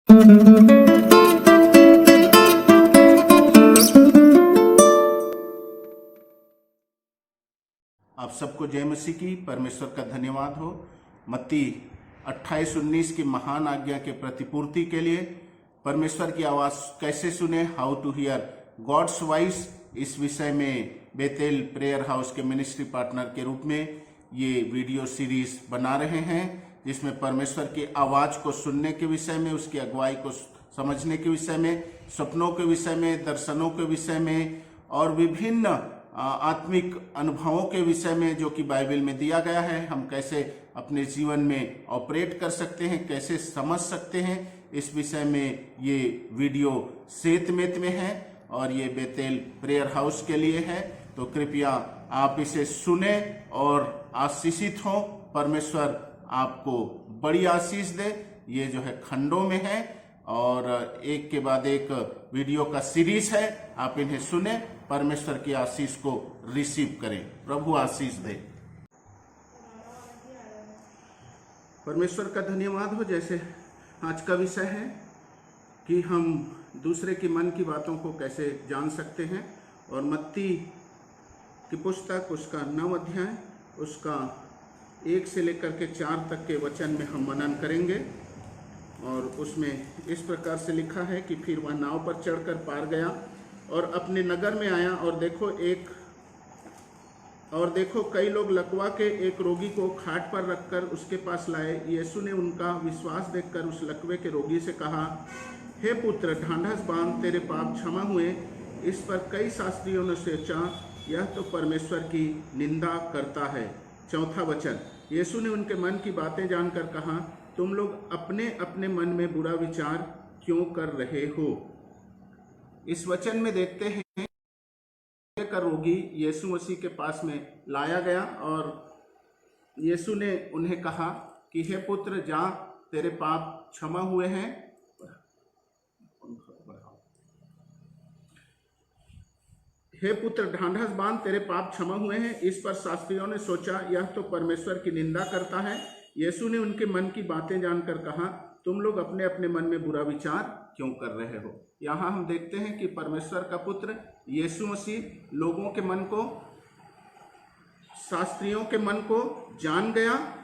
आप सबको जय मसीह की। परमेश्वर का धन्यवाद हो। मत्ती 28:19 की महान आज्ञा के प्रतिपूर्ति के लिए परमेश्वर की आवाज कैसे सुने, how to hear God's voice, इस विषय में बेतेल प्रेयर हाउस के मिनिस्ट्री पार्टनर के रूप में ये वीडियो सीरीज बना रहे हैं, जिसमें परमेश्वर की आवाज को सुनने के विषय में, उसकी अगुवाई को समझने के विषय में, सपनों के विषय में, दर्शनों के विषय में और विभिन्न आत्मिक अनुभवों के विषय में जो कि बाइबल में दिया गया है, हम कैसे अपने जीवन में ऑपरेट कर सकते हैं, कैसे समझ सकते हैं, इस विषय में ये वीडियो सेतमेत में है और ये बेतेल प्रेयर हाउस के लिए है। तो कृपया आप इसे सुने और आशीषित हो। परमेश्वर आपको बड़ी आशीष दे। ये जो है खंडों में है और एक के बाद एक वीडियो का सीरीज है, आप इन्हें सुने, परमेश्वर की आशीष को रिसीव करें। प्रभु आशीष दे। परमेश्वर का धन्यवाद हो। जैसे आज का विषय है कि हम दूसरे के मन की बातों को कैसे जान सकते हैं, और मत्ती की पुस्तक उसका 9 अध्याय उसका 1 से लेकर के 4 तक के वचन में हम मनन करेंगे। और उसमें इस प्रकार से लिखा है कि फिर वह नाव पर चढ़कर पार गया और अपने नगर में आया, और देखो कई लोग लकवा के एक रोगी को खाट पर रखकर उसके पास लाए। यीशु ने उनका विश्वास देखकर उस लकवे के रोगी से कहा, हे पुत्र, ढांढस बांध, तेरे पाप क्षमा हुए। इस पर कई शास्त्रियों ने सोचा, यह तो परमेश्वर की निंदा करता है। 4था वचन, यीशु ने उनके मन की बातें जानकर कहा, तुम लोग अपने अपने मन में बुरा विचार क्यों कर रहे हो। इस वचन में देखते हैं का रोगी यीशु मसीह के पास में लाया गया और यीशु ने उन्हें कहा कि हे पुत्र, जा, तेरे पाप क्षमा हुए हैं। हे पुत्र, ढांढस बांध, तेरे पाप क्षमा हुए हैं। इस पर शास्त्रियों ने सोचा, यह तो परमेश्वर की निंदा करता है। यीशु ने उनके मन की बातें जानकर कहा, तुम लोग अपने अपने मन में बुरा विचार क्यों कर रहे हो। यहाँ हम देखते हैं कि परमेश्वर का पुत्र यीशु मसीह लोगों के मन को, शास्त्रियों के मन को जान गया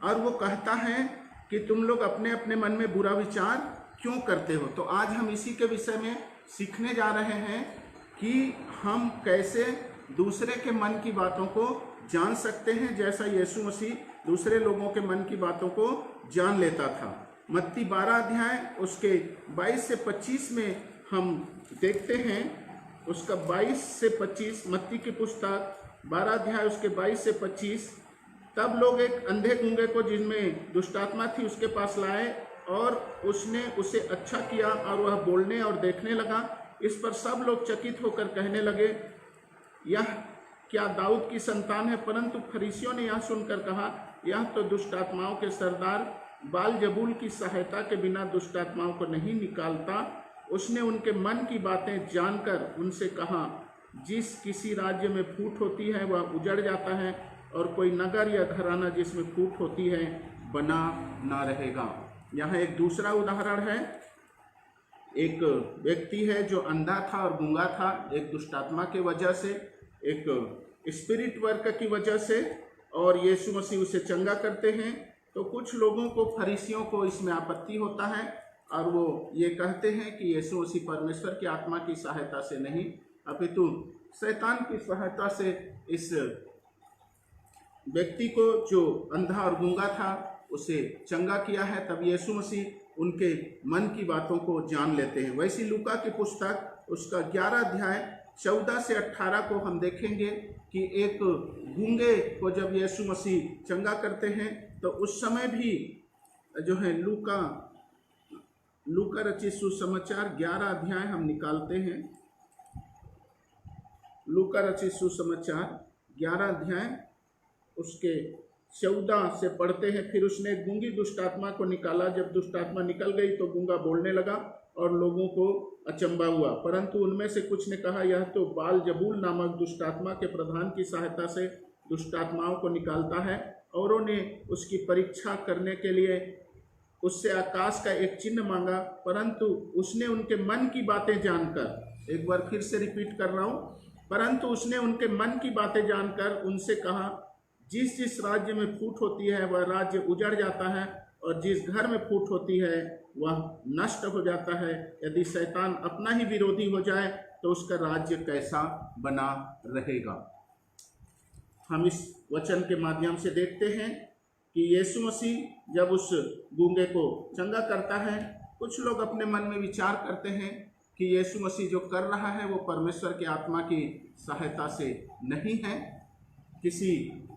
और वो कहता है कि तुम लोग अपने अपने मन में बुरा विचार क्यों करते हो। तो आज हम इसी के विषय में सीखने जा रहे हैं कि हम कैसे दूसरे के मन की बातों को जान सकते हैं, जैसा यीशु मसीह दूसरे लोगों के मन की बातों को जान लेता था। मत्ती 12 अध्याय उसके 22 से 25 में हम देखते हैं, उसका 22 से 25, मत्ती की पुस्तक 12 अध्याय उसके 22 से 25, तब लोग एक अंधे गूंगे को जिनमें दुष्टात्मा थी उसके पास लाए और उसने उसे अच्छा किया और वह बोलने और देखने लगा। इस पर सब लोग चकित होकर कहने लगे, यह क्या दाऊद की संतान है। परंतु फरीसियों ने यह सुनकर कहा, यह तो दुष्टात्माओं के सरदार बालजबूल की सहायता के बिना दुष्टात्माओं को नहीं निकालता। उसने उनके मन की बातें जानकर उनसे कहा, जिस किसी राज्य में फूट होती है वह उजड़ जाता है, और कोई नगर या घराना जिसमें फूट होती है बना ना रहेगा। यहाँ एक दूसरा उदाहरण है। एक व्यक्ति है जो अंधा था और गूंगा था, एक दुष्टात्मा के वजह से, एक स्पिरिट वर्क की वजह से, और यीशु मसीह उसे चंगा करते हैं। तो कुछ लोगों को, फरीसियों को इसमें आपत्ति होता है और वो ये कहते हैं कि यीशु मसीह परमेश्वर की आत्मा की सहायता से नहीं अपितु शैतान की सहायता से इस व्यक्ति को जो अंधा और गूंगा था उसे चंगा किया है। तब यीशु मसीह उनके मन की बातों को जान लेते हैं। वैसी लूका की पुस्तक उसका 11 अध्याय 14 से 18 को हम देखेंगे कि एक गूंगे को जब यीशु मसीह चंगा करते हैं तो उस समय भी जो है लूका रचित सुसमाचार 11 अध्याय हम निकालते हैं। लूका रचित सुसमाचार 11 अध्याय उसके 14 से पढ़ते हैं। फिर उसने एक गूंगी दुष्टात्मा को निकाला। जब दुष्टात्मा निकल गई तो गूंगा बोलने लगा और लोगों को अचंबा हुआ। परंतु उनमें से कुछ ने कहा, यह तो बालजबूल नामक दुष्टात्मा के प्रधान की सहायता से दुष्टात्माओं को निकालता है। औरों ने उसकी परीक्षा करने के लिए उससे आकाश का एक चिन्ह मांगा, परंतु उसने उनके मन की बातें जानकर, एक बार फिर से रिपीट कर रहा हूं, परंतु उसने उनके मन की बातें जानकर उनसे कहा, जिस जिस राज्य में फूट होती है वह राज्य उजड़ जाता है, और जिस घर में फूट होती है वह नष्ट हो जाता है। यदि शैतान अपना ही विरोधी हो जाए तो उसका राज्य कैसा बना रहेगा। हम इस वचन के माध्यम से देखते हैं कि यीशु मसीह जब उस गूंगे को चंगा करता है, कुछ लोग अपने मन में विचार करते हैं कि यीशु मसीह जो कर रहा है वो परमेश्वर की आत्मा की सहायता से नहीं है, किसी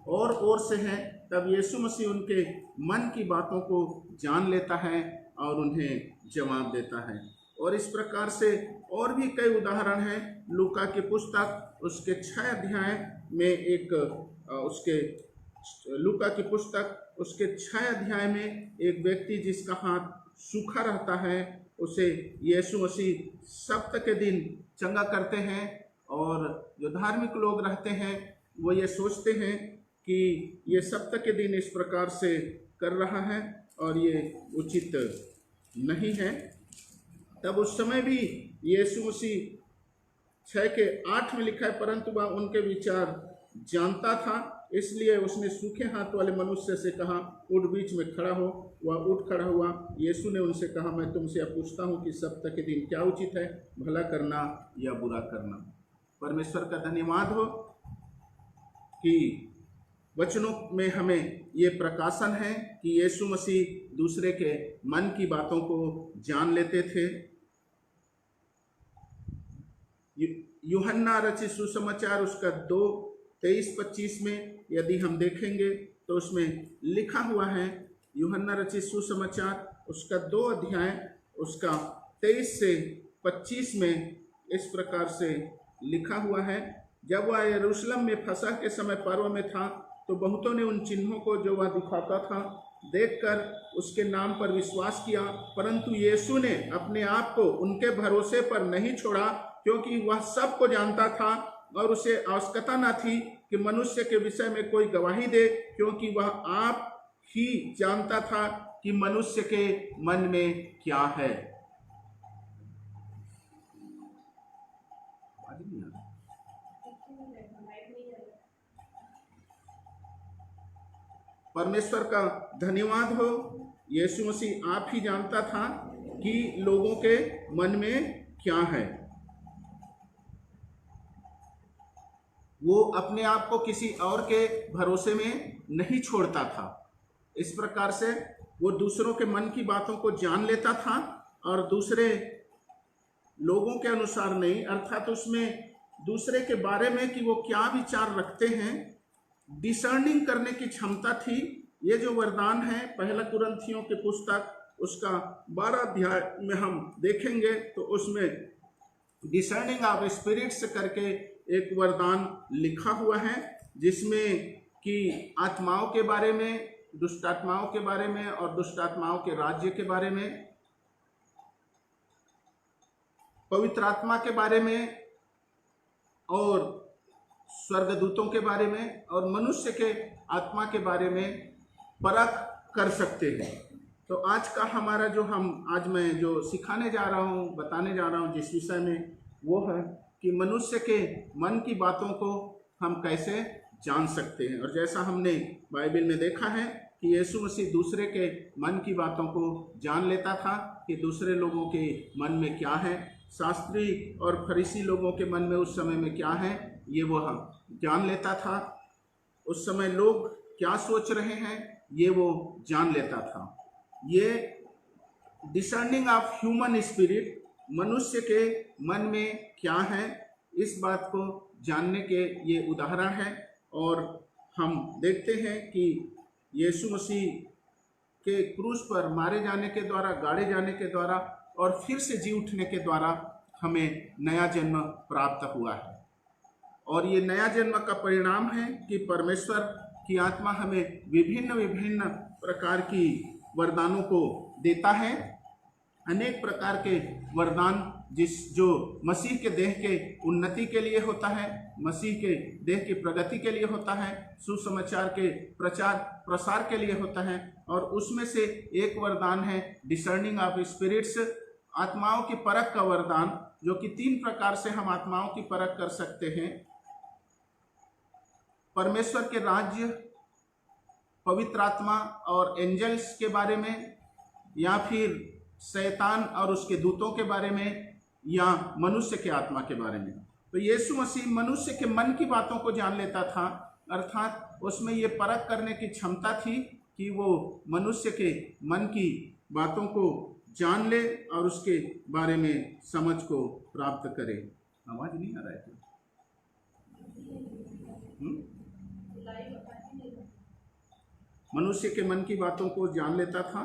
और ओर से है। तब यीशु मसीह उनके मन की बातों को जान लेता है और उन्हें जवाब देता है। और इस प्रकार से और भी कई उदाहरण हैं। लूका की पुस्तक उसके 6 अध्याय में लूका की पुस्तक उसके 6 अध्याय में एक व्यक्ति जिसका हाथ सूखा रहता है, उसे यीशु मसीह सप्ताह के दिन चंगा करते हैं। और जो धार्मिक लोग रहते हैं वो ये सोचते हैं कि ये सप्ताह के दिन इस प्रकार से कर रहा है और ये उचित नहीं है। तब उस समय भी यीशु मसीह 6:8 में लिखा है, परंतु वह उनके विचार जानता था, इसलिए उसने सूखे हाथ वाले मनुष्य से कहा, उठ बीच में खड़ा हो। वह उठ खड़ा हुआ। यीशु ने उनसे कहा, मैं तुमसे अब पूछता हूँ कि सप्ताह के दिन क्या उचित है, भला करना या बुरा करना। परमेश्वर का धन्यवाद हो कि वचनों में हमें ये प्रकाशन है कि यीशु मसीह दूसरे के मन की बातों को जान लेते थे। यूहन्ना रचित सुसमाचार उसका 2:23-25 में यदि हम देखेंगे तो उसमें लिखा हुआ है, यूहन्ना रचित सुसमाचार उसका 2 अध्याय उसका 23 से 25 में इस प्रकार से लिखा हुआ है, जब वह यरूशलेम में फसह के समय पर्व में था तो बहुतों ने उन चिन्हों को जो वह दिखाता था देखकर उसके नाम पर विश्वास किया, परंतु यीशु ने अपने आप को उनके भरोसे पर नहीं छोड़ा, क्योंकि वह सबको जानता था और उसे आवश्यकता न थी कि मनुष्य के विषय में कोई गवाही दे, क्योंकि वह आप ही जानता था कि मनुष्य के मन में क्या है। परमेश्वर का धन्यवाद हो, यीशु मसीह आप ही जानता था कि लोगों के मन में क्या है। वो अपने आप को किसी और के भरोसे में नहीं छोड़ता था। इस प्रकार से वो दूसरों के मन की बातों को जान लेता था और दूसरे लोगों के अनुसार नहीं, अर्थात उसमें दूसरे के बारे में कि वो क्या विचार रखते हैं, डिसर्निंग करने की क्षमता थी। ये जो वरदान है, पहला कुरिन्थियों की पुस्तक उसका 12 अध्याय में हम देखेंगे तो उसमें डिसर्निंग ऑफ स्पिरिट्स करके एक वरदान लिखा हुआ है, जिसमें कि आत्माओं के बारे में, दुष्ट आत्माओं के बारे में और दुष्ट आत्माओं के राज्य के बारे में, पवित्र आत्मा के बारे में और स्वर्गदूतों के बारे में और मनुष्य के आत्मा के बारे में परख कर सकते हैं। तो आज का हमारा आज मैं जो सिखाने जा रहा हूँ, बताने जा रहा हूँ जिस विषय में, वो है कि मनुष्य के मन की बातों को हम कैसे जान सकते हैं। और जैसा हमने बाइबल में देखा है कि यीशु मसीह दूसरे के मन की बातों को जान लेता था कि दूसरे लोगों के मन में क्या है, शास्त्री और फरीसी लोगों के मन में उस समय में क्या है, ये वो जान लेता था। उस समय लोग क्या सोच रहे हैं ये वो जान लेता था। ये डिसर्निंग ऑफ ह्यूमन स्पिरिट, मनुष्य के मन में क्या है, इस बात को जानने के ये उदाहरण है। और हम देखते हैं कि यीशु मसीह के क्रूस पर मारे जाने के द्वारा, गाड़े जाने के द्वारा और फिर से जी उठने के द्वारा हमें नया जन्म प्राप्त हुआ है। और ये नया जन्म का परिणाम है कि परमेश्वर की आत्मा हमें विभिन्न विभिन्न प्रकार की वरदानों को देता है। अनेक प्रकार के वरदान जो मसीह के देह के उन्नति के लिए होता है, मसीह के देह की प्रगति के लिए होता है, सुसमाचार के प्रचार प्रसार के लिए होता है। और उसमें से एक वरदान है डिसर्निंग ऑफ स्पिरिट्स, आत्माओं की परख का वरदान, जो कि 3 प्रकार से हम आत्माओं की परख कर सकते हैं। परमेश्वर के राज्य, पवित्र आत्मा और एंजल्स के बारे में, या फिर शैतान और उसके दूतों के बारे में, या मनुष्य के आत्मा के बारे में। तो यीशु मसीह मनुष्य के मन की बातों को जान लेता था, अर्थात उसमें ये परख करने की क्षमता थी कि वो मनुष्य के मन की बातों को जान ले और उसके बारे में समझ को प्राप्त करे। आवाज नहीं आ रहा है क्या? मनुष्य के मन की बातों को जान लेता था,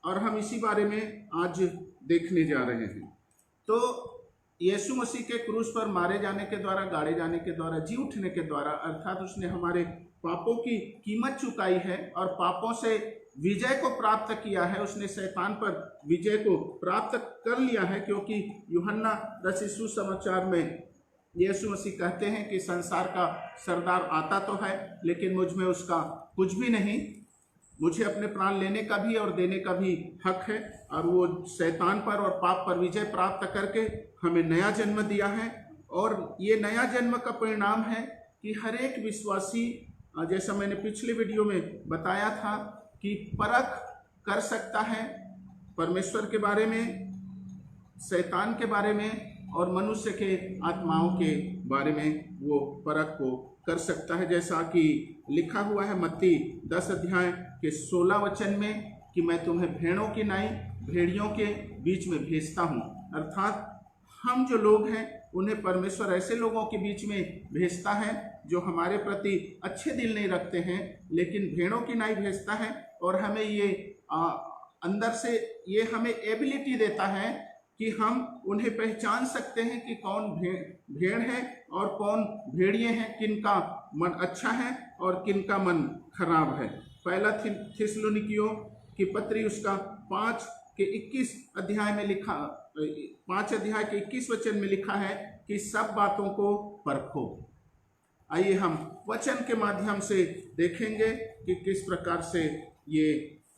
और हम इसी बारे में आज देखने जा रहे हैं। तो यीशु मसीह के क्रूस पर मारे जाने के द्वारा, गाड़े जाने के द्वारा, जी उठने के द्वारा, अर्थात उसने हमारे पापों की कीमत चुकाई है और पापों से विजय को प्राप्त किया है। उसने शैतान पर विजय को प्राप्त कर लिया है, क्योंकि यूहन्ना रचित सुसमाचार में यीशु मसीह कहते हैं कि संसार का सरदार आता तो है, लेकिन मुझ में उसका कुछ भी नहीं। मुझे अपने प्राण लेने का भी और देने का भी हक है, और वो शैतान पर और पाप पर विजय प्राप्त करके हमें नया जन्म दिया है। और ये नया जन्म का परिणाम है कि हर एक विश्वासी, जैसा मैंने पिछले वीडियो में बताया था, कि परख कर सकता है परमेश्वर के बारे में, शैतान के बारे में और मनुष्य के आत्माओं के बारे में वो परख को कर सकता है। जैसा कि लिखा हुआ है मत्ती 10 अध्याय के 16 वचन में कि मैं तुम्हें भेड़ों की नाई भेड़ियों के बीच में भेजता हूँ। अर्थात हम जो लोग हैं उन्हें परमेश्वर ऐसे लोगों के बीच में भेजता है जो हमारे प्रति अच्छे दिल नहीं रखते हैं, लेकिन भेड़ों की नाई भेजता है। और हमें ये अंदर से ये हमें एबिलिटी देता है कि हम उन्हें पहचान सकते हैं कि कौन भेड़ है और कौन भेड़िए हैं, किनका मन अच्छा है और किनका मन खराब है। पहला थिस्सलुनीकियों की पत्री उसका 5 के 21 अध्याय में लिखा, 5 अध्याय के 21 वचन में लिखा है कि सब बातों को परखो। आइए हम वचन के माध्यम से देखेंगे कि किस प्रकार से ये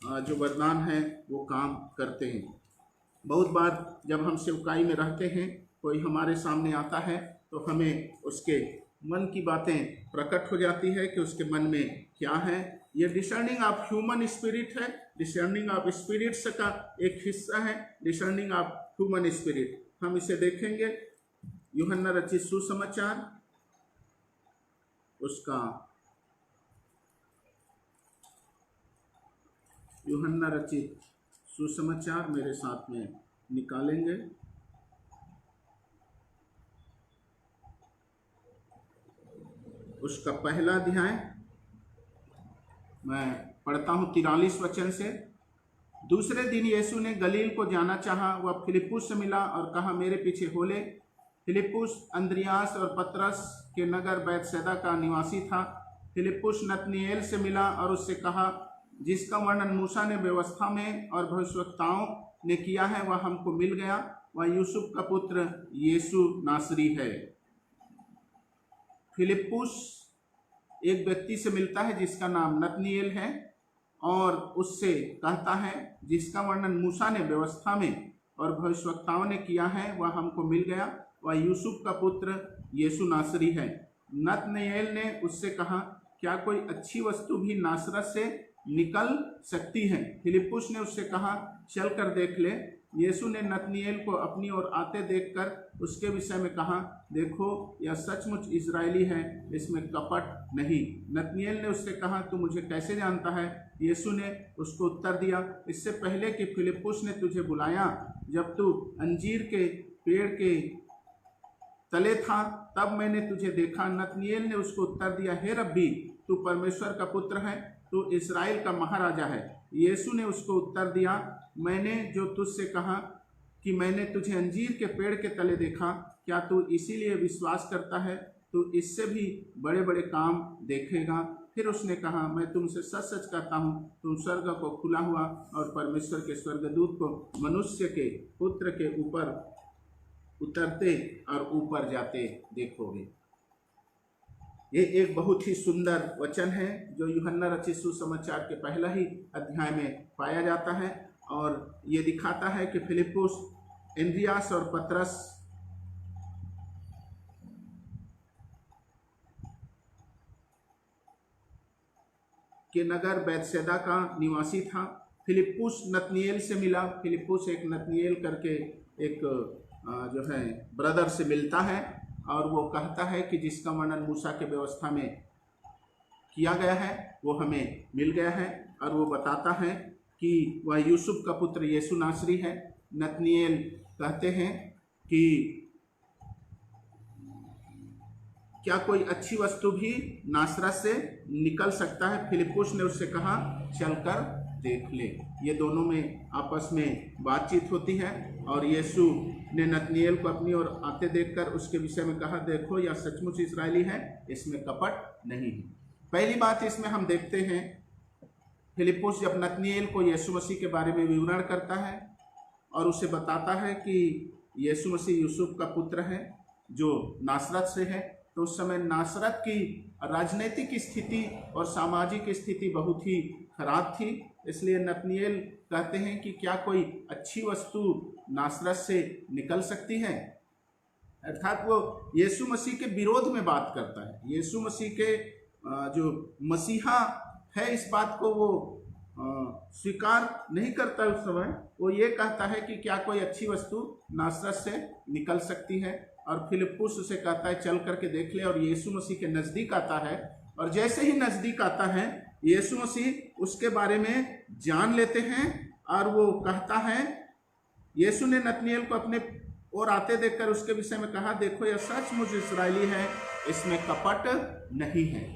जो वरदान है वो काम करते हैं। बहुत बार जब हम सेवकाई में रहते हैं, कोई हमारे सामने आता है तो हमें उसके मन की बातें प्रकट हो जाती है कि उसके मन में क्या है। ये डिसर्निंग ऑफ ह्यूमन स्पिरिट है, डिसर्निंग ऑफ स्पिरिट्स का एक हिस्सा है, डिसर्निंग ऑफ ह्यूमन स्पिरिट। हम इसे देखेंगे यूहन्ना रचित सुसमाचार उसका, यूहन्ना रचित सुसमाचार मेरे साथ में निकालेंगे। उसका पहला अध्याय मैं पढ़ता हूँ 43 वचन से। दूसरे दिन यीशु ने गलील को जाना चाहा। वह फिलिप्पुस से मिला और कहा, मेरे पीछे हो ले। फिलिप्पुस अंद्रियास और पतरस के नगर बैतसैदा का निवासी था। फिलिप्पुस नतनीएल से मिला और उससे कहा, जिसका वर्णन मूसा ने व्यवस्था में और भविष्यवक्ताओं ने किया है वह हमको मिल गया। वह यूसुफ का पुत्र यीशु नासरी है। फिलिप्पुस एक व्यक्ति से मिलता है जिसका नाम नतनीएल है और उससे कहता है, जिसका वर्णन मूसा ने व्यवस्था में और भविष्यवक्ताओं ने किया है वह हमको मिल गया। वह यूसुफ का पुत्र यीशु नासरी है। नतनीएल ने उससे कहा, क्या कोई अच्छी वस्तु भी नासरत से निकल सकती है? फिलिप्पुस ने उससे कहा, चल कर देख ले। यीशु ने नतनीएल को अपनी ओर आते देखकर उसके विषय में कहा, देखो यह सचमुच इजरायली है, इसमें कपट नहीं। नतनीएल ने उससे कहा, तू मुझे कैसे जानता है? यीशु ने उसको उत्तर दिया, इससे पहले कि फिलिप्पुस ने तुझे बुलाया, जब तू अंजीर के पेड़ के तले था तब मैंने तुझे देखा। नतनीएल ने उसको उत्तर दिया, हे रब्बी, तू परमेश्वर का पुत्र है, तू इस्राएल का महाराजा है। यीशु ने उसको उत्तर दिया, मैंने जो तुझसे कहा कि मैंने तुझे अंजीर के पेड़ के तले देखा, क्या तू इसीलिए विश्वास करता है? तू इससे भी बड़े बड़े काम देखेगा। फिर उसने कहा, मैं तुमसे सच सच कहता हूँ, तुम स्वर्ग को खुला हुआ और परमेश्वर के स्वर्गदूत को मनुष्य के पुत्र के ऊपर उतरते और ऊपर जाते देखोगे। ये एक बहुत ही सुंदर वचन है जो यूहन्ना रचित सुसमाचार के पहला ही अध्याय में पाया जाता है, और ये दिखाता है कि फिलिप्पुस, एंद्रियास और पतरस के नगर बैतसैदा का निवासी था। फिलिप्पुस नतनिएल से मिला। फिलिप्पुस एक नतनिएल करके एक जो है ब्रदर से मिलता है, और वो कहता है कि जिसका वर्णन मूसा के व्यवस्था में किया गया है वो हमें मिल गया है, और वो बताता है कि वह यूसुफ का पुत्र यीशु नासरी है। नतनिएल कहते हैं कि क्या कोई अच्छी वस्तु भी नासरत से निकल सकता है? फिलिप्पुस ने उससे कहा चलकर देख ले। ये दोनों में आपस में बातचीत होती है, और यीशु ने नतनिएल को अपनी ओर आते देखकर उसके विषय में कहा, देखो यह सचमुच इस्राएली है, इसमें कपट नहीं है। पहली बात इसमें हम देखते हैं, फिलिप्पुस जब नतनिएल को यीशु मसीह के बारे में विवरण करता है और उसे बताता है कि यीशु मसीह यूसुफ का पुत्र है जो नासरत से है, तो उस समय नासरत की राजनीतिक स्थिति और सामाजिक स्थिति बहुत ही खराब थी। इसलिए नतनिएल कहते हैं कि क्या कोई अच्छी वस्तु नासरत से निकल सकती है? अर्थात वो यीशु मसीह के विरोध में बात करता है। यीशु मसीह के जो मसीहा है इस बात को वो स्वीकार नहीं करता। उस समय वो ये कहता है कि क्या कोई अच्छी वस्तु नासरत से निकल सकती है, और फिलिप्पुस उसे कहता है चल करके देख ले। और यीशु मसीह के नज़दीक आता है, और जैसे ही नज़दीक आता है यीशु मसीह उसके बारे में जान लेते हैं, और वो कहता है, यीशु ने नतनिएल को अपने ओर आते देखकर उसके विषय में कहा, देखो यह सचमुच इस्राएली है, इसमें कपट नहीं है।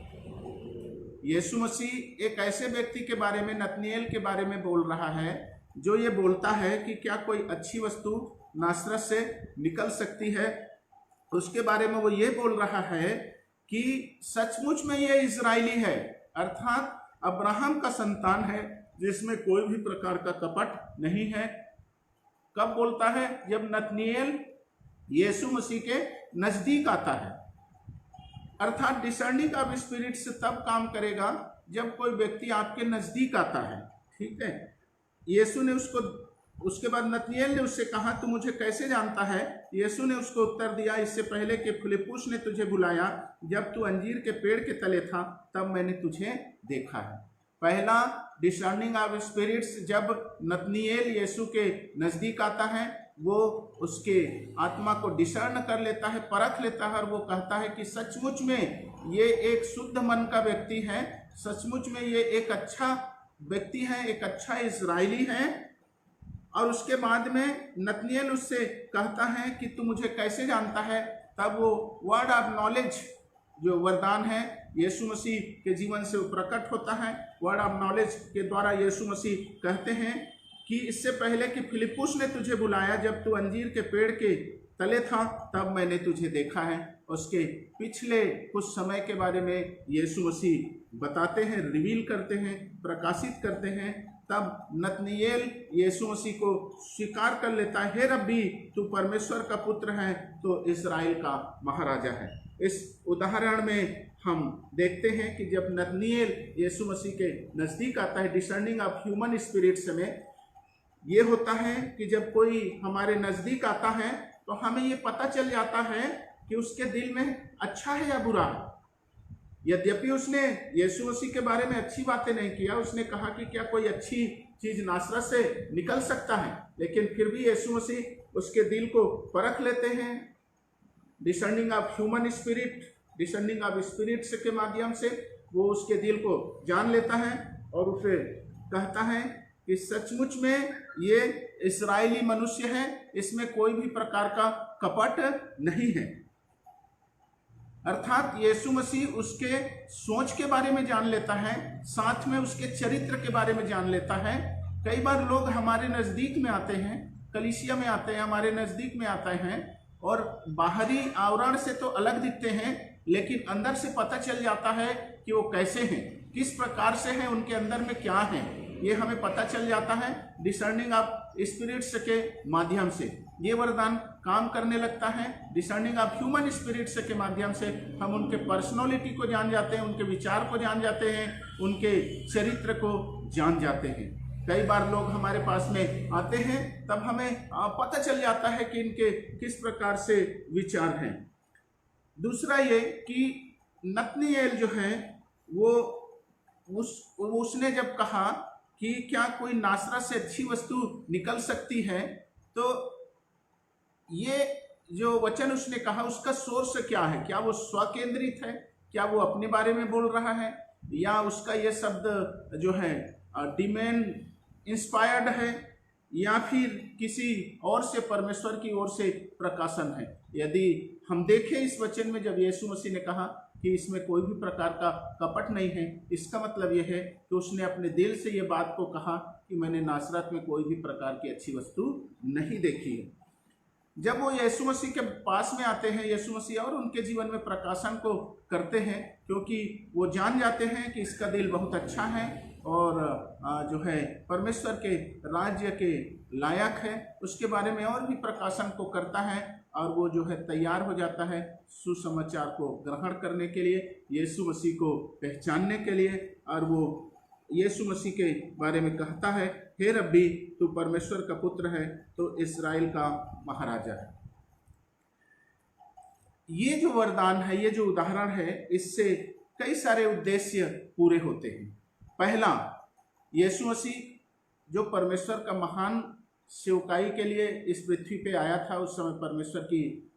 यीशु मसीह एक ऐसे व्यक्ति के बारे में, नतनिएल के बारे में बोल रहा है जो ये बोलता है कि क्या कोई अच्छी वस्तु नासरत से निकल सकती है। उसके बारे में वो ये बोल रहा है कि सचमुच में ये इजरायली है, अर्थात अब्राहम का संतान है, जिसमें कोई भी प्रकार का कपट नहीं है। कब बोलता है? जब नतनिएल यीशु मसीह के नजदीक आता है। अर्थात डिसर्निंग ऑफ स्पिरिट से तब काम करेगा जब कोई व्यक्ति आपके नजदीक आता है। ठीक है, यीशु ने उसके बाद नतनिएल ने उससे कहा, तू मुझे कैसे जानता है? यीशु ने उसको उत्तर दिया, इससे पहले कि फिलिप्पुस ने तुझे बुलाया, जब तू अंजीर के पेड़ के तले था तब मैंने तुझे देखा है। पहला डिसर्निंग ऑफ स्पिरिट्स, जब नतनिएल यीशु के नजदीक आता है वो उसके आत्मा को डिसर्न कर लेता है, परख लेता है, और वो कहता है कि सचमुच में ये एक शुद्ध मन का व्यक्ति है, सचमुच में ये एक अच्छा व्यक्ति है, एक अच्छा इजरायली है। और उसके बाद में नतनिएल उससे कहता है कि तू मुझे कैसे जानता है? तब वो वर्ड ऑफ नॉलेज जो वरदान है यीशु मसीह के जीवन से प्रकट होता है। वर्ड ऑफ नॉलेज के द्वारा यीशु मसीह कहते हैं कि इससे पहले कि फिलिप्पुस ने तुझे बुलाया, जब तू अंजीर के पेड़ के तले था तब मैंने तुझे देखा है। उसके पिछले कुछ समय के बारे में यीशु मसीह बताते हैं, रिवील करते हैं, प्रकाशित करते हैं। तब नतनिएल यीशु मसीह को स्वीकार कर लेता है, हे रब्बी तू परमेश्वर का पुत्र है, तो इस्राएल का महाराजा है। इस उदाहरण में हम देखते हैं कि जब नतनिएल यीशु मसीह के नज़दीक आता है, डिसर्निंग ऑफ ह्यूमन स्पिरिट्स में ये होता है कि जब कोई हमारे नज़दीक आता है तो हमें ये पता चल जाता है कि उसके दिल में अच्छा है या बुरा है। यद्यपि उसने यीशु मसीह के बारे में अच्छी बातें नहीं किया, उसने कहा कि क्या कोई अच्छी चीज नासरत से निकल सकता है, लेकिन फिर भी यीशु मसीह उसके दिल को परख लेते हैं। Discerning of human spirit, discerning of spirits के माध्यम से वो उसके दिल को जान लेता है और उसे कहता है कि सचमुच में ये इस्राएली मनुष्य है, इसमें कोई भी प्रकार का कपट नहीं है। अर्थात यीशु मसीह उसके सोच के बारे में जान लेता है, साथ में उसके चरित्र के बारे में जान लेता है। कई बार लोग हमारे नज़दीक में आते हैं, कलीसिया में आते हैं, हमारे नज़दीक में आते हैं और बाहरी आवरण से तो अलग दिखते हैं, लेकिन अंदर से पता चल जाता है कि वो कैसे हैं, किस प्रकार से हैं, उनके अंदर में क्या है। ये हमें पता चल जाता है डिसर्निंग ऑफ स्पिरिट्स के माध्यम से। ये वरदान काम करने लगता है डिसर्निंग ऑफ ह्यूमन स्पिरिट्स के माध्यम से। हम उनके पर्सनैलिटी को जान जाते हैं, उनके विचार को जान जाते हैं, उनके चरित्र को जान जाते हैं। कई बार लोग हमारे पास में आते हैं, तब हमें पता चल जाता है कि इनके किस प्रकार से विचार हैं। दूसरा ये कि नतनीएल जो है वो उसने जब कहा कि क्या कोई नासरत से अच्छी वस्तु निकल सकती है, तो ये जो वचन उसने कहा उसका सोर्स क्या है? क्या वो स्वकेंद्रित है? क्या वो अपने बारे में बोल रहा है? या उसका ये शब्द जो है डिमेन इंस्पायर्ड है, या फिर किसी और से, परमेश्वर की ओर से प्रकाशन है? यदि हम देखें इस वचन में, जब यीशु मसीह ने कहा कि इसमें कोई भी प्रकार का कपट नहीं है, इसका मतलब यह है कि उसने अपने दिल से ये बात को कहा कि मैंने नासरत में कोई भी प्रकार की अच्छी वस्तु नहीं देखी है। जब वो यीशु मसीह के पास में आते हैं, यीशु मसीह और उनके जीवन में प्रकाशन को करते हैं, क्योंकि वो जान जाते हैं कि इसका दिल बहुत अच्छा है और जो है परमेश्वर के राज्य के लायक है, उसके बारे में और भी प्रकाशन को करता है और वो जो है तैयार हो जाता है सुसमाचार को ग्रहण करने के लिए, यीशु मसीह को पहचानने के लिए। और वो यीशु मसीह के बारे में कहता है, हे रब्बी तू परमेश्वर का पुत्र है, तो इस्राएल का महाराजा है। ये जो वरदान है, ये जो उदाहरण है, इससे कई सारे उद्देश्य पूरे होते हैं। पहला, यीशु मसीह जो परमेश्वर का महान सेवकाई के लिए इस पृथ्वी पे आया था, उस समय परमेश्वर की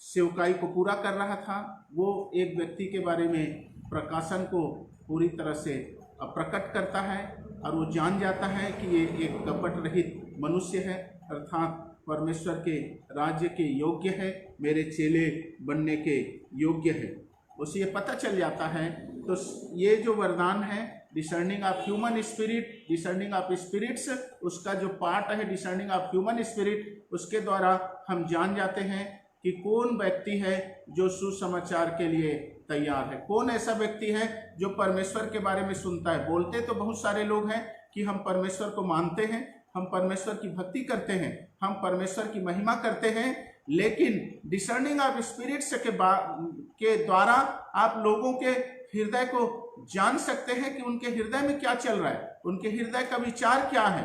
सेवकाई को पूरा कर रहा था, वो एक व्यक्ति के बारे में प्रकाशन को पूरी तरह से प्रकट करता है और वो जान जाता है कि ये एक कपट रहित मनुष्य है, अर्थात परमेश्वर के राज्य के योग्य है, मेरे चेले बनने के योग्य है, उसे ये पता चल जाता है। तो ये जो वरदान है discerning of human spirit, discerning of spirits, उसका जो पार्ट है डिसर्निंग ऑफ ह्यूमन स्पिरिट, उसके द्वारा हम जान जाते हैं कि कौन व्यक्ति है जो सुसमाचार के लिए तैयार है, कौन ऐसा व्यक्ति है जो परमेश्वर के बारे में सुनता है। बोलते तो बहुत सारे लोग हैं कि हम परमेश्वर को मानते हैं, हम परमेश्वर की भक्ति करते हैं, हम परमेश्वर की महिमा करते हैं, लेकिन डिसर्निंग ऑफ स्पिरिट्स के द्वारा आप लोगों के हृदय को जान सकते हैं कि उनके हृदय में क्या चल रहा है, उनके हृदय का विचार क्या है।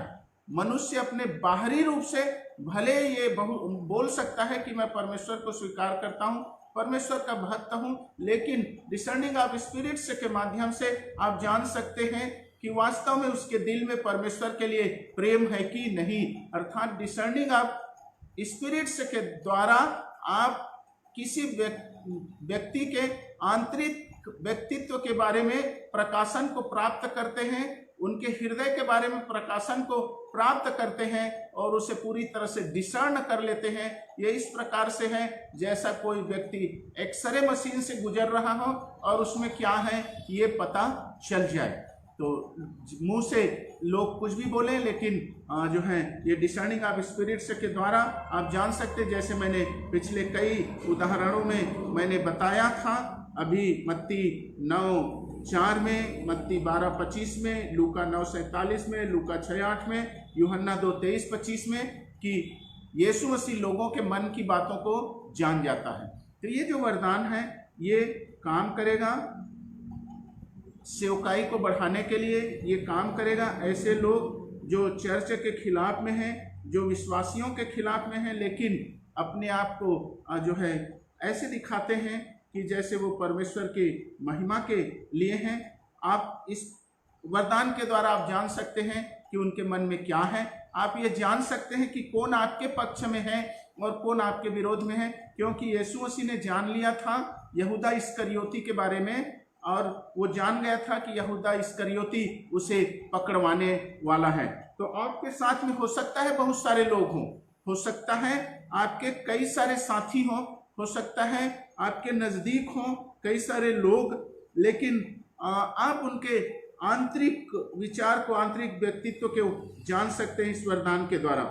मनुष्य अपने बाहरी रूप से भले ये बोल सकता है कि मैं परमेश्वर को स्वीकार करता हूँ, परमेश्वर का भक्त हूँ, लेकिन डिसर्निंग ऑफ स्पिरिट्स के माध्यम से आप जान सकते हैं कि वास्तव में उसके दिल में परमेश्वर के लिए प्रेम है कि नहीं। अर्थात डिसर्निंग ऑफ स्पिरिट्स के द्वारा आप किसी व्यक्ति के आंतरिक व्यक्तित्व के बारे में प्रकाशन को प्राप्त करते हैं, उनके हृदय के बारे में प्रकाशन को प्राप्त करते हैं और उसे पूरी तरह से डिसर्न कर लेते हैं। ये इस प्रकार से है जैसा कोई व्यक्ति एक्सरे मशीन से गुजर रहा हो और उसमें क्या है ये पता चल जाए। तो मुंह से लोग कुछ भी बोले, लेकिन जो है ये डिसर्निंग ऑफ स्पिरिट्स के द्वारा आप जान सकते, जैसे मैंने पिछले कई उदाहरणों में मैंने बताया था, अभी मत्ती 9:4 में, मत्ती 12:25 में, लूका 9:47 में, लूका 6:8 में, यूहन्ना 2:23-25 में, कि यीशु मसीह लोगों के मन की बातों को जान जाता है। तो ये जो वरदान है ये काम करेगा सेवकाई को बढ़ाने के लिए, ये काम करेगा ऐसे लोग जो चर्च के खिलाफ में हैं, जो विश्वासियों के खिलाफ में हैं, लेकिन अपने आप को जो है ऐसे दिखाते हैं कि जैसे वो परमेश्वर की महिमा के लिए हैं। आप इस वरदान के द्वारा आप जान सकते हैं कि उनके मन में क्या है। आप ये जान सकते हैं कि कौन आपके पक्ष में है और कौन आपके विरोध में है, क्योंकि यीशु मसीह ने जान लिया था यहूदा इस्करियोती के बारे में, और वो जान गया था कि यहूदा इस्करियोती उसे पकड़वाने वाला है। तो आपके साथ में हो सकता है बहुत सारे लोग हों, हो सकता है आपके कई सारे साथी हों, हो सकता है आपके नज़दीक हों कई सारे लोग, लेकिन आप उनके आंतरिक विचार को, आंतरिक व्यक्तित्व को जान सकते हैं इस वरदान के द्वारा।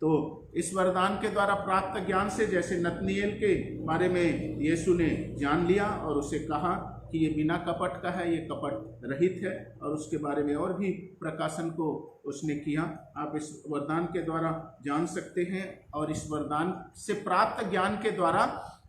तो इस वरदान के द्वारा प्राप्त ज्ञान से, जैसे नतनीएल के बारे में यीशु ने जान लिया और उसे कहा कि ये बिना कपट का है, ये कपट रहित है, और उसके बारे में और भी प्रकाशन को उसने किया। आप इस वरदान के द्वारा जान सकते हैं, और इस वरदान से प्राप्त ज्ञान के द्वारा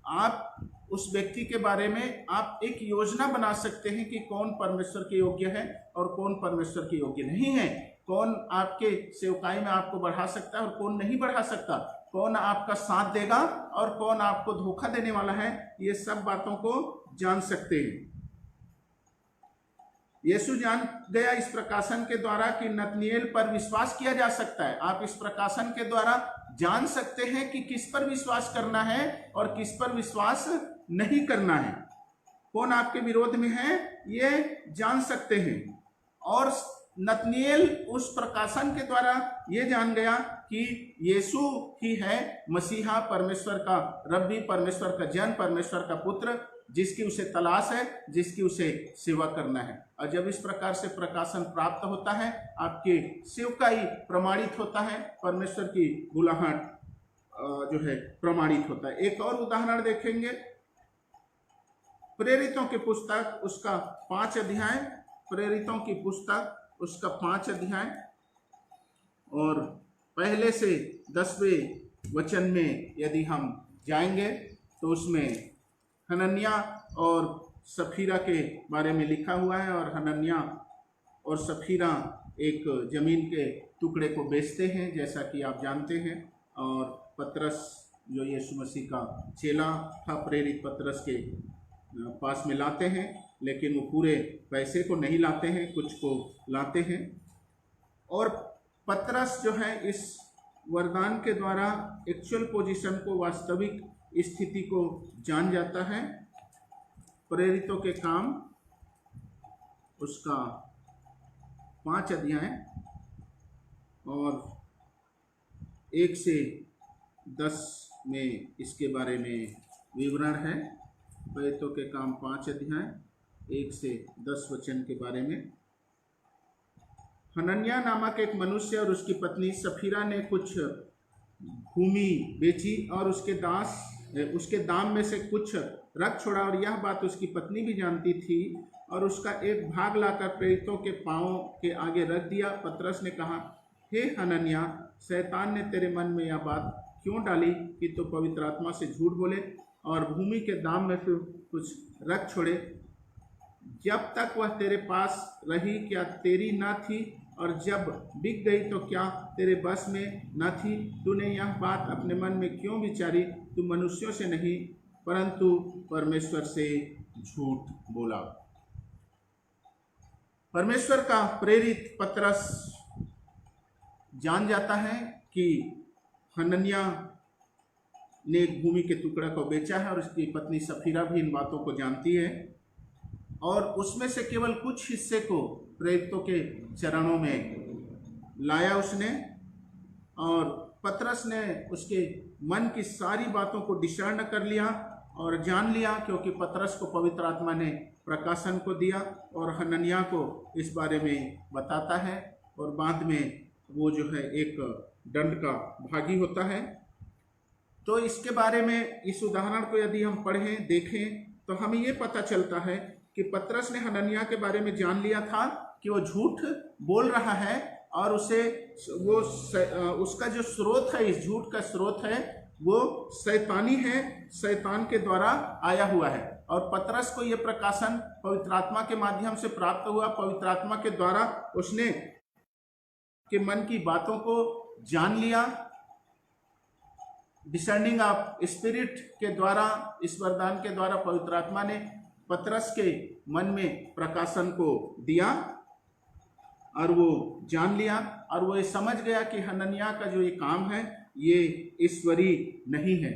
आप उस व्यक्ति के बारे में आप एक योजना बना सकते हैं कि कौन परमेश्वर के योग्य है और कौन परमेश्वर के योग्य नहीं है, कौन आपके सेवकाई में आपको बढ़ा सकता है और कौन नहीं बढ़ा सकता, कौन आपका साथ देगा और कौन आपको धोखा देने वाला है। ये सब बातों को जान सकते हैं। यीशु जान गया इस प्रकाशन के द्वारा कि नतनिएल पर विश्वास किया जा सकता है। आप इस प्रकाशन के द्वारा जान सकते हैं कि किस पर विश्वास करना है और किस पर विश्वास नहीं करना है, कौन आपके विरोध में है, ये जान सकते हैं। और नतनिएल उस प्रकाशन के द्वारा ये जान गया कि यीशु ही है मसीहा, परमेश्वर का रब्बी, परमेश्वर का जन, परमेश्वर का पुत्र, जिसकी उसे तलाश है, जिसकी उसे सेवा करना है। और जब इस प्रकार से प्रकाशन प्राप्त होता है, आपके सेवकाई प्रमाणित होता है, परमेश्वर की बुलाहट जो है प्रमाणित होता है। एक और उदाहरण देखेंगे, प्रेरितों की पुस्तक उसका 5 अध्याय, प्रेरितों की पुस्तक उसका 5 अध्याय और पहले से 10वें वचन में यदि हम जाएंगे तो उसमें हनन्या और सफीरा के बारे में लिखा हुआ है। और हनन्या और सफीरा एक जमीन के टुकड़े को बेचते हैं, जैसा कि आप जानते हैं। और पतरस जो यीशु मसीह का चेला था, प्रेरित पतरस के पास में लाते हैं, लेकिन वो पूरे पैसे को नहीं लाते हैं, कुछ को लाते हैं। और पतरस जो है इस वरदान के द्वारा एक्चुअल पोजीशन को, वास्तविक स्थिति को जान जाता है। प्रेरितों के काम उसका 5 अध्याय और 1 से 10 में इसके बारे में विवरण है। प्रेरितों के काम 5 अध्याय 1 से 10 वचन के बारे में। हनन्या नामक एक मनुष्य और उसकी पत्नी सफीरा ने कुछ भूमि बेची और उसके दाम में से कुछ रख छोड़ा, और यह बात उसकी पत्नी भी जानती थी, और उसका एक भाग लाकर प्रेरितों के पांवों के आगे रख दिया। पतरस ने कहा, हे हनन्या, शैतान ने तेरे मन में यह बात क्यों डाली कि तू पवित्र आत्मा से झूठ बोले और भूमि के दाम में से कुछ रख छोड़े? जब तक वह तेरे पास रही क्या तेरी न थी, और जब बिक गई तो क्या तेरे बस में न थी? तूने यह बात अपने मन में क्यों विचारी? तू मनुष्यों से नहीं परंतु परमेश्वर से झूठ बोला। परमेश्वर का प्रेरित पतरस जान जाता है कि हनन्या ने एक भूमि के टुकड़ा को बेचा है, और उसकी पत्नी सफीरा भी इन बातों को जानती है, और उसमें से केवल कुछ हिस्से को प्रेरितों के चरणों में लाया उसने। और पतरस ने उसके मन की सारी बातों को डिसर्न कर लिया और जान लिया, क्योंकि पतरस को पवित्र आत्मा ने प्रकाशन को दिया और हनन्या को इस बारे में बताता है, और बाद में वो जो है एक दंड का भागी होता है। तो इसके बारे में इस उदाहरण को यदि हम पढ़ें, देखें, तो हमें ये पता चलता है कि पतरस ने हनन्या के बारे में जान लिया था कि वो झूठ बोल रहा है, और उसका जो स्रोत है, इस झूठ का स्रोत है, वो शैतानी है, शैतान के द्वारा आया हुआ है। और पतरस को ये प्रकाशन पवित्र आत्मा के माध्यम से प्राप्त हुआ। पवित्र आत्मा के द्वारा उसने के मन की बातों को जान लिया। डिसर्निंग ऑफ स्पिरिट के द्वारा, इस वरदान के द्वारा पवित्र आत्मा ने पतरस के मन में प्रकाशन को दिया, और वो जान लिया, और वो ये समझ गया कि हनन्या का जो ये काम है ये ईश्वरी नहीं है,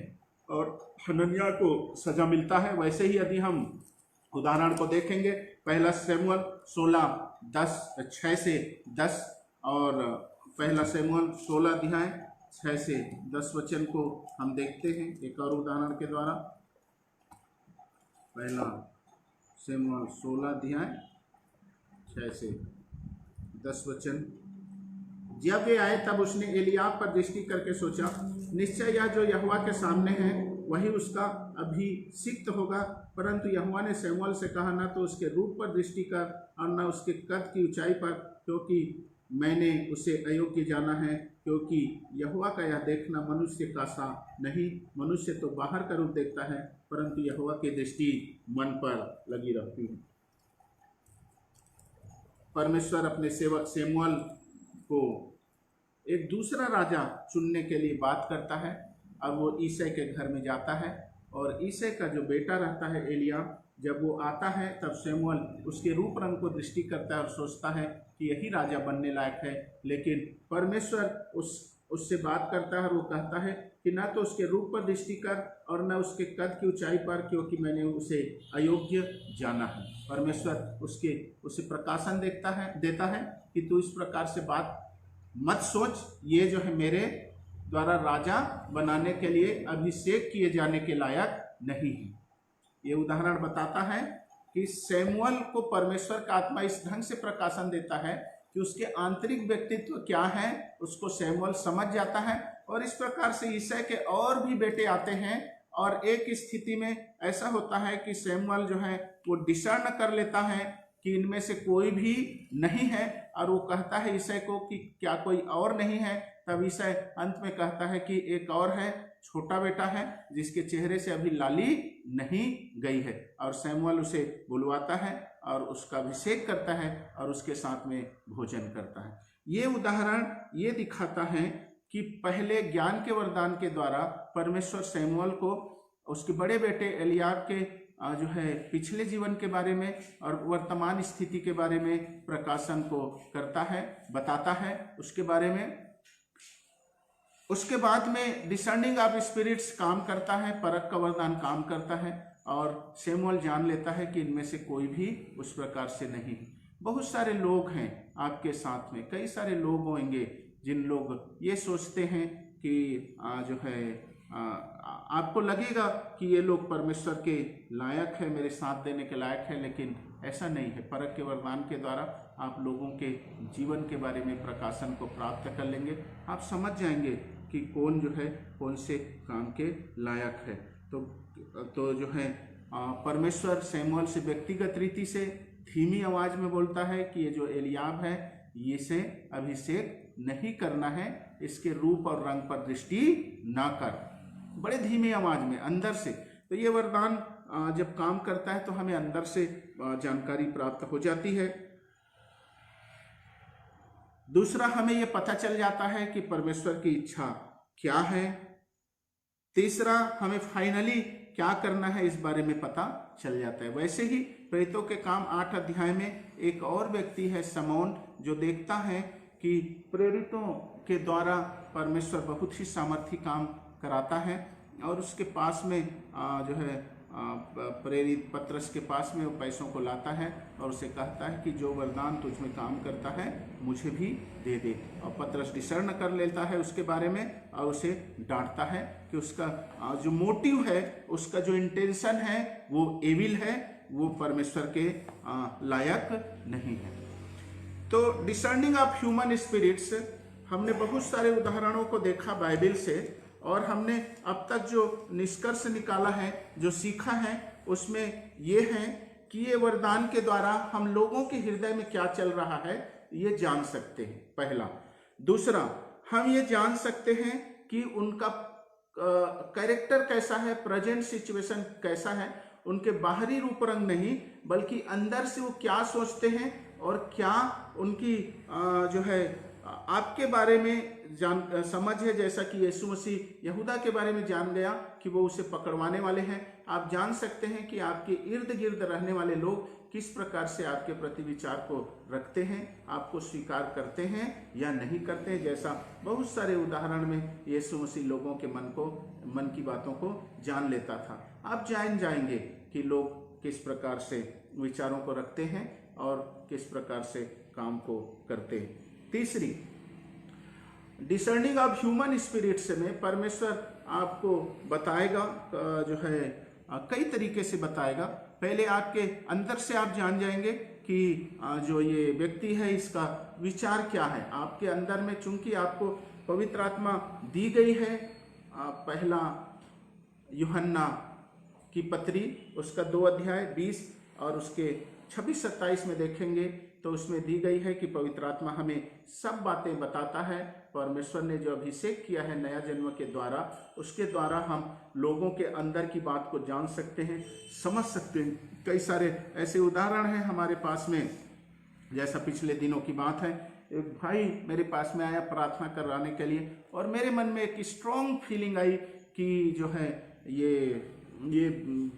और हनन्या को सजा मिलता है। वैसे ही यदि हम उदाहरण को देखेंगे, पहला शमूएल 16:6 से 10 और पहला शमूएल 16 अध्याय 6 से 10 वचन को हम देखते हैं एक और उदाहरण के द्वारा। पहला शमूएल 16 अध्याय 6 से 10 वचन। जब वे आए तब उसने एलियाब पर दृष्टि करके सोचा, निश्चय यह जो यहोवा के सामने है वही उसका अभिषिक्त होगा। परंतु यहोवा ने शमूएल से कहा, ना तो उसके रूप पर दृष्टि कर और न उसके कद की ऊंचाई पर, क्योंकि मैंने उसे अयोग्य जाना है। क्योंकि यहोवा का यह देखना मनुष्य का सा नहीं, मनुष्य तो बाहर का रूप देखता है, परंतु यहोवा की दृष्टि मन पर लगी रहती है। परमेश्वर अपने सेवक शमूएल को एक दूसरा राजा चुनने के लिए बात करता है और वो ईसाई के घर में जाता है। और ईसाई का जो बेटा रहता है एलियाब, जब वो आता है तब शमूएल उसके रूप रंग को दृष्टि करता है और सोचता है कि यही राजा बनने लायक है। लेकिन परमेश्वर उससे बात करता है और वो कहता है कि ना तो उसके रूप पर दृष्टि कर और न उसके कद की ऊंचाई पर, क्योंकि मैंने उसे अयोग्य जाना है। परमेश्वर उसे प्रकाशन देता है कि तू इस प्रकार से बात मत सोच, ये जो है मेरे द्वारा राजा बनाने के लिए अभिषेक किए जाने के लायक नहीं है। ये उदाहरण बताता है कि शमूएल को परमेश्वर का आत्मा इस ढंग से प्रकाशन देता है कि उसके आंतरिक व्यक्तित्व क्या है उसको शमूएल समझ जाता है। और इस प्रकार से ईसाई के और भी बेटे आते हैं और एक स्थिति में ऐसा होता है कि शमूएल जो है वो डिसर्न कर लेता है कि इनमें से कोई भी नहीं है, और वो कहता है ईसाई को कि क्या कोई और नहीं है। तब ईसाई अंत में कहता है कि एक और है, छोटा बेटा है जिसके चेहरे से अभी लाली नहीं गई है। और शमूएल उसे बुलवाता है और उसका अभिषेक करता है और उसके साथ में भोजन करता है। ये उदाहरण ये दिखाता है कि पहले ज्ञान के वरदान के द्वारा परमेश्वर शमूएल को उसके बड़े बेटे एलियाब के जो है पिछले जीवन के बारे में और वर्तमान स्थिति के बारे में प्रकाशन को करता है, बताता है उसके बारे में। उसके बाद में डिसर्निंग ऑफ स्पिरिट्स काम करता है, परख का वरदान काम करता है और शमूएल जान लेता है कि इनमें से कोई भी उस प्रकार से नहीं। बहुत सारे लोग हैं आपके साथ में, कई सारे लोग होंगे जिन लोग ये सोचते हैं कि जो है आपको लगेगा कि ये लोग परमेश्वर के लायक है, मेरे साथ देने के लायक है, लेकिन ऐसा नहीं है। परख के वरदान के द्वारा आप लोगों के जीवन के बारे में प्रकाशन को प्राप्त कर लेंगे। आप समझ जाएंगे कि कौन जो है कौन से काम के लायक है। तो जो है परमेश्वर शमूएल से व्यक्तिगत रीति से धीमी आवाज में बोलता है कि ये जो एलियाब है ये से अभिषेक नहीं करना है, इसके रूप और रंग पर दृष्टि ना कर, बड़े धीमी आवाज में अंदर से। तो ये वरदान जब काम करता है तो हमें अंदर से जानकारी प्राप्त हो जाती है। दूसरा, हमें यह पता चल जाता है कि परमेश्वर की इच्छा क्या है। तीसरा, हमें फाइनली क्या करना है इस बारे में पता चल जाता है। वैसे ही प्रेरितों के काम 8 अध्याय में एक और व्यक्ति है शमौन, जो देखता है कि प्रेरितों के द्वारा परमेश्वर बहुत ही सामर्थी काम कराता है और उसके पास में जो है प्रेरित पत्रस के पास में वो पैसों को लाता है और उसे कहता है कि जो वरदान तुझ में काम करता है मुझे भी दे दे। और पत्रस डिसर्न कर लेता है उसके बारे में और उसे डांटता है कि उसका जो मोटिव है, उसका जो इंटेंशन है वो एविल है, वो परमेश्वर के लायक नहीं है। तो डिसर्निंग ऑफ ह्यूमन स्पिरिट्स, हमने बहुत सारे उदाहरणों को देखा बाइबल से और हमने अब तक जो निष्कर्ष निकाला है, जो सीखा है, उसमें ये है कि ये वरदान के द्वारा हम लोगों के हृदय में क्या चल रहा है ये जान सकते हैं, पहला। दूसरा, हम ये जान सकते हैं कि उनका कैरेक्टर कैसा है, प्रेजेंट सिचुएशन कैसा है, उनके बाहरी रूप रंग नहीं बल्कि अंदर से वो क्या सोचते हैं और क्या उनकी जो है आपके बारे में समझ है। जैसा कि यीशु मसीह यहूदा के बारे में जान गया कि वो उसे पकड़वाने वाले हैं, आप जान सकते हैं कि आपके इर्द गिर्द रहने वाले लोग किस प्रकार से आपके प्रति विचार को रखते हैं, आपको स्वीकार करते हैं या नहीं करते हैं। जैसा बहुत सारे उदाहरण में यीशु मसीह लोगों के मन की बातों को जान लेता था। आप जान जाएंगे कि लोग किस प्रकार से विचारों को रखते हैं और किस प्रकार से काम को करते हैं। तीसरी, डिसर्निंग ऑफ ह्यूमन स्पिरिट्स में परमेश्वर आपको बताएगा, जो है कई तरीके से बताएगा। पहले आपके अंदर से आप जान जाएंगे कि जो ये व्यक्ति है इसका विचार क्या है। आपके अंदर में चूंकि आपको पवित्र आत्मा दी गई है, पहला यूहन्ना की पत्री उसका 2 अध्याय 20 और उसके 26-27 में देखेंगे तो उसमें दी गई है कि पवित्र आत्मा हमें सब बातें बताता है। परमेश्वर ने जो अभिषेक किया है नया जन्म के द्वारा, उसके द्वारा हम लोगों के अंदर की बात को जान सकते हैं, समझ सकते हैं। कई सारे ऐसे उदाहरण हैं हमारे पास में, जैसा पिछले दिनों की बात है, एक भाई मेरे पास में आया प्रार्थना कराने के लिए और मेरे मन में एक स्ट्रॉन्ग फीलिंग आई कि जो है ये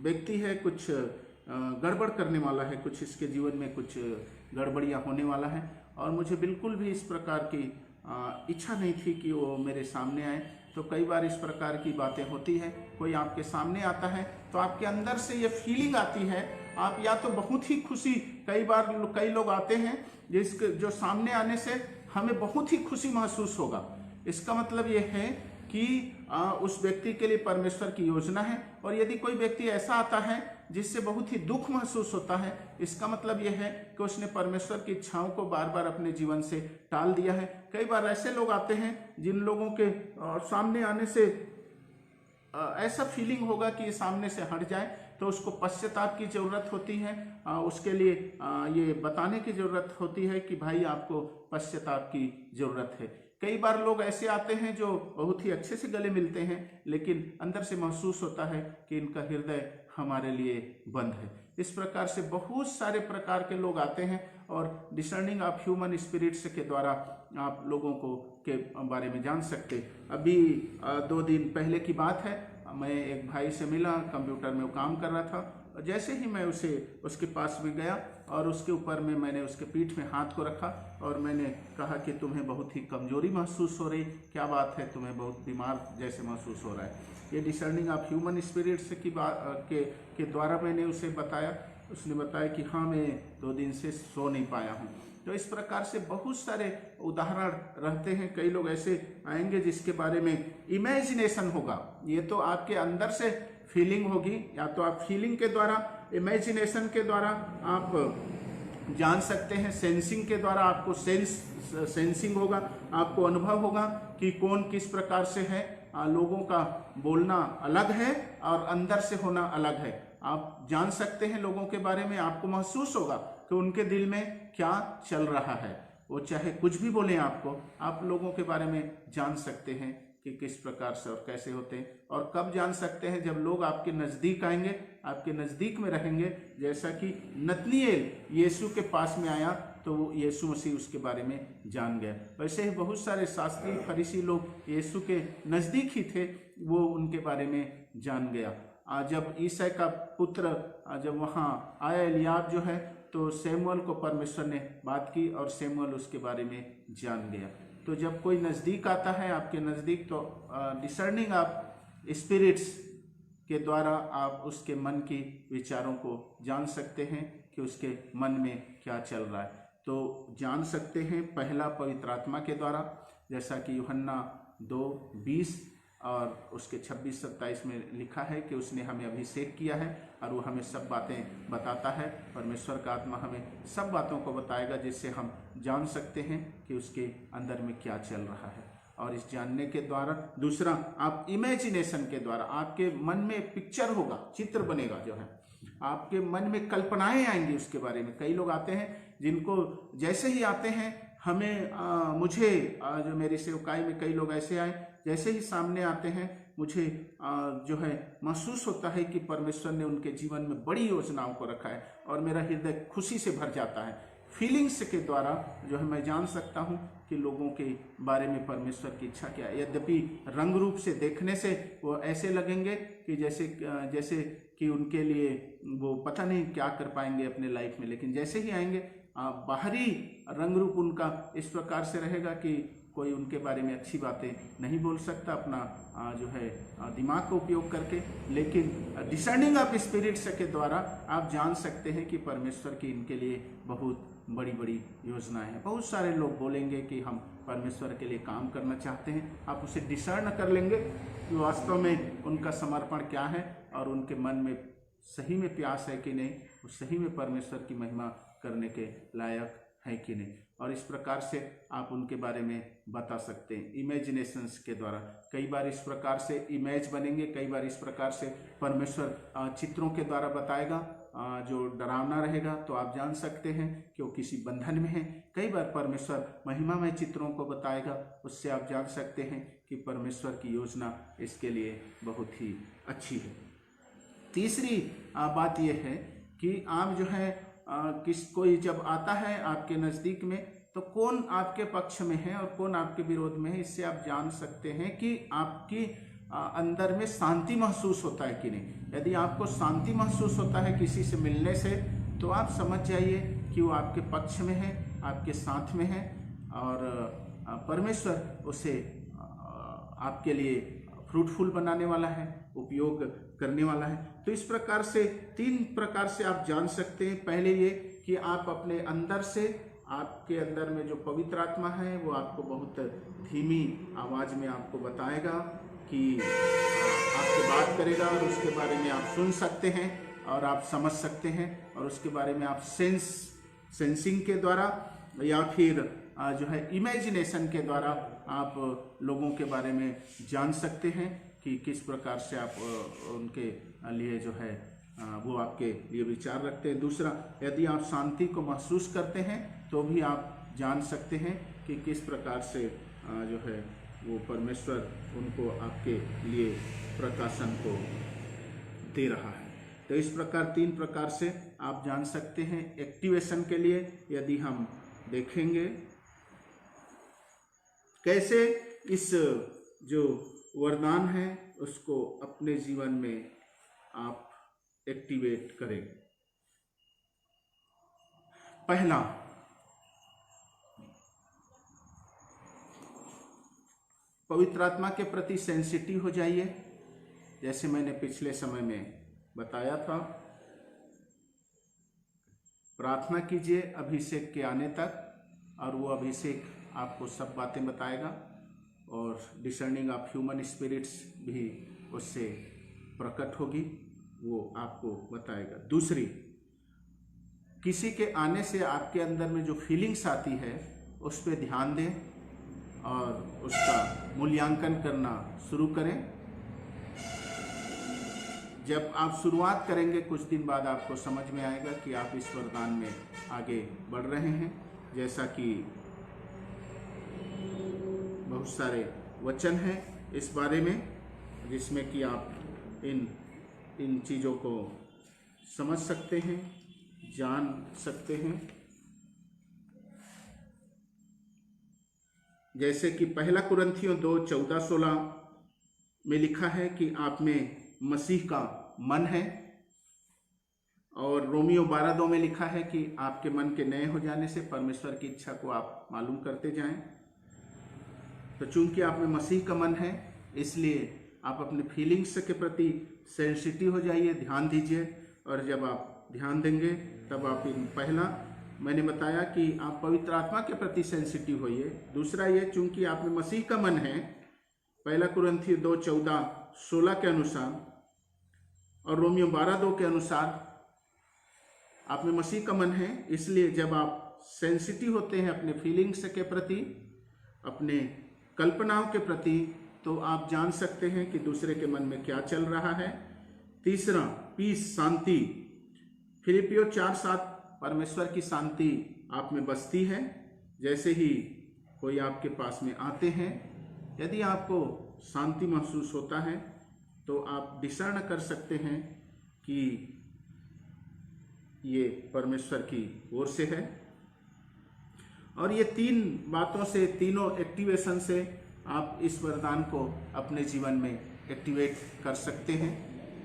व्यक्ति है कुछ गड़बड़ करने वाला है, कुछ इसके जीवन में कुछ गड़बड़ियाँ होने वाला है। और मुझे बिल्कुल भी इस प्रकार की इच्छा नहीं थी कि वो मेरे सामने आए। तो कई बार इस प्रकार की बातें होती है, कोई आपके सामने आता है तो आपके अंदर से ये फीलिंग आती है, आप या तो बहुत ही खुशी, कई लोग आते हैं जो सामने आने से हमें बहुत ही खुशी महसूस होगा। इसका मतलब ये है कि उस व्यक्ति के लिए परमेश्वर की योजना है। और यदि कोई व्यक्ति ऐसा आता है जिससे बहुत ही दुख महसूस होता है, इसका मतलब यह है कि उसने परमेश्वर की इच्छाओं को बार बार अपने जीवन से टाल दिया है। कई बार ऐसे लोग आते हैं जिन लोगों के सामने आने से ऐसा फीलिंग होगा कि सामने से हट जाए, तो उसको पश्चाताप की जरूरत होती है। उसके लिए ये बताने की जरूरत होती है कि भाई आपको पश्चाताप की जरूरत है। कई बार लोग ऐसे आते हैं जो बहुत ही अच्छे से गले मिलते हैं, लेकिन अंदर से महसूस होता है कि इनका हृदय हमारे लिए बंद है। इस प्रकार से बहुत सारे प्रकार के लोग आते हैं और डिसर्निंग ऑफ ह्यूमन स्पिरिट्स के द्वारा आप लोगों को के बारे में जान सकते। अभी 2 दिन पहले की बात है, मैं एक भाई से मिला, कंप्यूटर में वो काम कर रहा था। जैसे ही मैं उसके पास में गया और उसके ऊपर में मैंने उसके पीठ में हाथ को रखा और मैंने कहा कि तुम्हें बहुत ही कमजोरी महसूस हो रही, क्या बात है, तुम्हें बहुत बीमार जैसे महसूस हो रहा है। ये डिसर्निंग ऑफ ह्यूमन स्पिरिट्स की बात के द्वारा मैंने उसे बताया। उसने बताया कि हाँ, मैं 2 दिन से सो नहीं पाया हूँ। तो इस प्रकार से बहुत सारे उदाहरण रहते हैं। कई लोग ऐसे आएंगे जिसके बारे में इमेजिनेशन होगा, ये तो आपके अंदर से फीलिंग होगी, या तो आप फीलिंग के द्वारा, इमेजिनेशन के द्वारा आप जान सकते हैं, सेंसिंग के द्वारा आपको सेंसिंग होगा, आपको अनुभव होगा कि कौन किस प्रकार से है। लोगों का बोलना अलग है और अंदर से होना अलग है। आप जान सकते हैं लोगों के बारे में, आपको महसूस होगा कि उनके दिल में क्या चल रहा है। वो चाहे कुछ भी बोले आपको, आप लोगों के बारे में जान सकते हैं कि किस प्रकार से और कैसे होते हैं। और कब जान सकते हैं? जब लोग आपके नज़दीक आएंगे, आपके नज़दीक में रहेंगे। जैसा कि नतनिएल यीशु के पास में आया तो वो यीशु मसीह उसके बारे में जान गया। वैसे ही बहुत सारे शास्त्री फरीसी लोग यीशु के नज़दीक ही थे, वो उनके बारे में जान गया। जब ईसाई का पुत्र जब वहाँ आया एलियाब जो है, तो सैमुअल को परमेश्वर ने बात की और सैमुअल उसके बारे में जान गया। तो जब कोई नज़दीक आता है आपके नज़दीक, तो डिसर्निंग ऑफ स्पिरिट्स के द्वारा आप उसके मन की विचारों को जान सकते हैं कि उसके मन में क्या चल रहा है। तो जान सकते हैं पहला पवित्र आत्मा के द्वारा, जैसा कि यूहन्ना 2:20 और उसके 26-27 में लिखा है कि उसने हमें अभिषेक किया है और वो हमें सब बातें बताता है। परमेश्वर का आत्मा हमें सब बातों को बताएगा जिससे हम जान सकते हैं कि उसके अंदर में क्या चल रहा है। और इस जानने के द्वारा दूसरा, आप इमेजिनेशन के द्वारा आपके मन में पिक्चर होगा, चित्र बनेगा, जो है आपके मन में कल्पनाएं आएंगी उसके बारे में। कई लोग आते हैं जिनको जैसे ही आते हैं हमें मुझे जो मेरी सेवकाई में कई लोग ऐसे आए, जैसे ही सामने आते हैं मुझे जो है महसूस होता है कि परमेश्वर ने उनके जीवन में बड़ी योजनाओं को रखा है और मेरा हृदय खुशी से भर जाता है। फीलिंग्स के द्वारा जो है मैं जान सकता हूँ कि लोगों के बारे में परमेश्वर की इच्छा क्या है। यद्यपि रंग रूप से देखने से वो ऐसे लगेंगे कि जैसे कि उनके लिए वो पता नहीं क्या कर पाएंगे अपने लाइफ में, लेकिन जैसे ही आएंगे बाहरी रंग रूप उनका इस प्रकार से रहेगा कि कोई उनके बारे में अच्छी बातें नहीं बोल सकता अपना जो है दिमाग का उपयोग करके। लेकिन डिसर्निंग ऑफ स्पिरिट्स के द्वारा आप जान सकते हैं कि परमेश्वर की इनके लिए बहुत बड़ी बड़ी योजनाएं हैं। बहुत सारे लोग बोलेंगे कि हम परमेश्वर के लिए काम करना चाहते हैं, आप उसे डिसर्न कर लेंगे कि वास्तव में उनका समर्पण क्या है और उनके मन में सही में प्यास है कि नहीं, वो सही में परमेश्वर की महिमा करने के लायक है कि नहीं। और इस प्रकार से आप उनके बारे में बता सकते हैं इमेजिनेशंस के द्वारा। कई बार इस प्रकार से इमेज बनेंगे, कई बार इस प्रकार से परमेश्वर चित्रों के द्वारा बताएगा जो डरावना रहेगा, तो आप जान सकते हैं कि वो किसी बंधन में है। कई बार परमेश्वर महिमामय चित्रों को बताएगा, उससे आप जान सकते हैं कि परमेश्वर की योजना इसके लिए बहुत ही अच्छी है। तीसरी बात यह है कि आप जो है कोई जब आता है आपके नज़दीक में, तो कौन आपके पक्ष में है और कौन आपके विरोध में है, इससे आप जान सकते हैं कि आपकी अंदर में शांति महसूस होता है कि नहीं। यदि आपको शांति महसूस होता है किसी से मिलने से, तो आप समझ जाइए कि वो आपके पक्ष में है, आपके साथ में है, और परमेश्वर उसे आपके लिए फ्रूटफुल बनाने वाला है, उपयोग करने वाला है। तो इस प्रकार से 3 प्रकार से आप जान सकते हैं। पहले ये कि आप अपने अंदर से, आपके अंदर में जो पवित्र आत्मा है वो आपको बहुत धीमी आवाज़ में आपको बताएगा कि आपसे बात करेगा, और उसके बारे में आप सुन सकते हैं और आप समझ सकते हैं, और उसके बारे में आप सेंसिंग के द्वारा या फिर जो है इमेजिनेशन के द्वारा आप लोगों के बारे में जान सकते हैं कि किस प्रकार से आप उनके लिए जो है वो आपके लिए विचार रखते हैं। दूसरा, यदि आप शांति को महसूस करते हैं तो भी आप जान सकते हैं कि किस प्रकार से जो है वो परमेश्वर उनको आपके लिए प्रकाशन को दे रहा है। तो इस प्रकार 3 प्रकार से आप जान सकते हैं। एक्टिवेशन के लिए यदि हम देखेंगे कैसे इस जो वरदान है उसको अपने जीवन में आप एक्टिवेट करें। पहला, पवित्र आत्मा के प्रति सेंसिटिव हो जाइए। जैसे मैंने पिछले समय में बताया था, प्रार्थना कीजिए अभिषेक के आने तक, और वो अभिषेक आपको सब बातें बताएगा, और डिसर्निंग ऑफ ह्यूमन स्पिरिट्स भी उससे प्रकट होगी, वो आपको बताएगा। दूसरी, किसी के आने से आपके अंदर में जो फीलिंग्स आती है उस पर ध्यान दें और उसका मूल्यांकन करना शुरू करें। जब आप शुरुआत करेंगे, कुछ दिन बाद आपको समझ में आएगा कि आप इस वरदान में आगे बढ़ रहे हैं। जैसा कि बहुत सारे वचन हैं इस बारे में, जिसमें कि आप इन चीज़ों को समझ सकते हैं, जान सकते हैं। जैसे कि 1 कुरिन्थियों 2:14-16 में लिखा है कि आप में मसीह का मन है, और रोमियो 12:2 में लिखा है कि आपके मन के नए हो जाने से परमेश्वर की इच्छा को आप मालूम करते जाएं। तो चूंकि आप में मसीह का मन है, इसलिए आप अपने फीलिंग्स के प्रति सेंसिटिव हो जाइए, ध्यान दीजिए, और जब आप ध्यान देंगे तब आप पहला मैंने बताया कि आप पवित्र आत्मा के प्रति सेंसिटिव होइए। दूसरा ये, चूंकि आप में मसीह का मन है, 1 कुरिन्थियों 2:14-16 के अनुसार और रोमियो 12:2 के अनुसार आप में मसीह का मन है, इसलिए जब आप सेंसिटिव होते हैं अपने फीलिंग्स के प्रति, अपने कल्पनाओं के प्रति, तो आप जान सकते हैं कि दूसरे के मन में क्या चल रहा है। तीसरा, पीस, शांति। फिलिपियों 4:7, परमेश्वर की शांति आप में बसती है। जैसे ही कोई आपके पास में आते हैं, यदि आपको शांति महसूस होता है तो आप डिसर्न कर सकते हैं कि ये परमेश्वर की ओर से है। और ये 3 बातों से, तीनों एक्टिवेशन से आप इस वरदान को अपने जीवन में एक्टिवेट कर सकते हैं।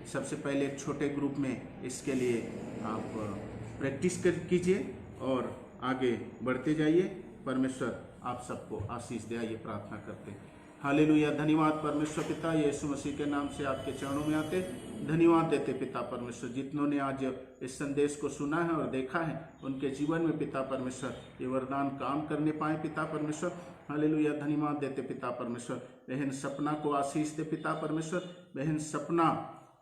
सबसे पहले एक छोटे ग्रुप में इसके लिए आप प्रैक्टिस कीजिए और आगे बढ़ते जाइए। परमेश्वर आप सबको आशीष दे। आइए प्रार्थना करते हैं। हालेलुया। धन्यवाद परमेश्वर पिता, यीशु मसीह के नाम से आपके चरणों में आते धन्यवाद देते पिता परमेश्वर। जितनों ने आज इस संदेश को सुना है और देखा है, उनके जीवन में पिता परमेश्वर ये वरदान काम करने पाए पिता परमेश्वर। हालेलुया। धन्यवाद देते पिता परमेश्वर। बहन सपना को आशीष दे पिता परमेश्वर। बहन सपना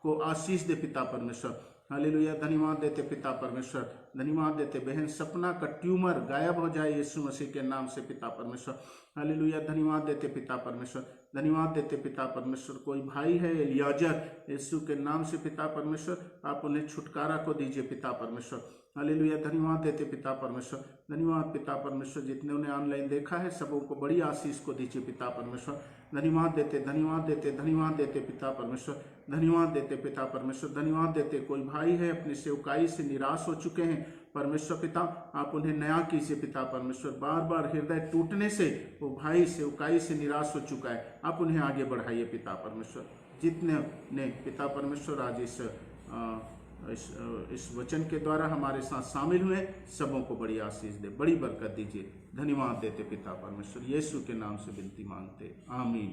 को आशीष दे पिता परमेश्वर। हालेलुया। धन्यवाद देते पिता परमेश्वर, धन्यवाद देते बहन सपना का ट्यूमर गायब हो जाए यीशु मसीह के नाम से पिता परमेश्वर। हालेलुया। धन्यवाद देते पिता परमेश्वर, धन्यवाद देते पिता परमेश्वर। कोई भाई है एलियाजर, यीशु के नाम से पिता परमेश्वर आप उन्हें छुटकारा को दीजिए पिता परमेश्वर। हालेलुया। धन्यवाद देते पिता परमेश्वर, धन्यवाद पिता परमेश्वर। जितने उन्हें ऑनलाइन देखा है सबों को बड़ी आशीष को दीजिए पिता परमेश्वर। धन्यवाद देते, धन्यवाद देते, धन्यवाद देते पिता परमेश्वर, धन्यवाद देते पिता परमेश्वर, धन्यवाद देते। कोई भाई है अपनी सेवकाई से निराश हो चुके हैं परमेश्वर पिता, आप उन्हें नया कीजिए पिता परमेश्वर। बार बार हृदय टूटने से वो भाई सेवकाई से निराश हो चुका है, आप उन्हें आगे बढ़ाइए पिता परमेश्वर। जितने ने पिता परमेश्वर आज इस वचन के द्वारा हमारे साथ शामिल हुए सबों को बड़ी आशीष दे, बड़ी बरकत दीजिए। धन्यवाद देते पिता परमेश्वर, यीशु के नाम से विनती मांगते, आमीन।